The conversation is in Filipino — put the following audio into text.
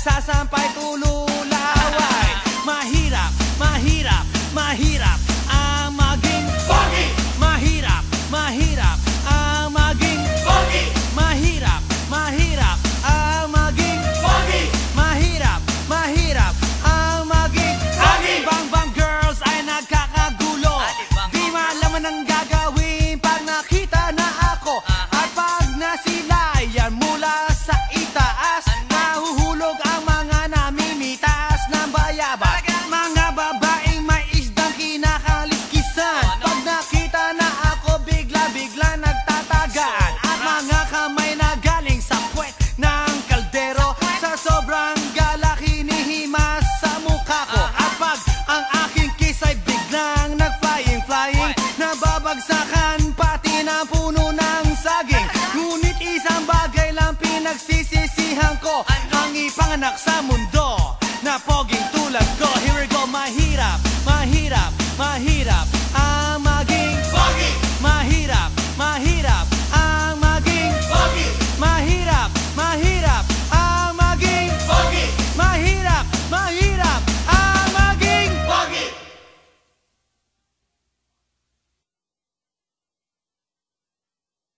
magsasampay tululaway. Mahirap, mahirap, mahirap ang maging pogi. Mahirap, mahirap ang maging pogi. Mahirap, mahirap ang maging pogi. Mahirap, mahirap ang maging pogi. Bang-bang girls ay nagkakagulo, di malaman ang gagawin pag nakita na ako. At pag nasilayan mula sa itaas, nahuhulog ang mga namimitas ng bayabas. Mga babaeng may isdang kinakaliskisan, pag nakita na ako bigla-bigla nagtatagaan. At mga kamay na galing sa puwet ng kaldero, sa sobrang galak hinihimas sa mukha ko. At pag ang aking kiss ay biglang nag-flying, nababagsakan pati na puno ng saging. Ngunit isang bagay lang pinagsisisihan ko, ang ipanganak sa mundo na poging tulad ko. Here we go. Mahirap, mahirap, mahirap ang maging pogi. Mahirap, mahirap ang maging pogi. Mahirap, mahirap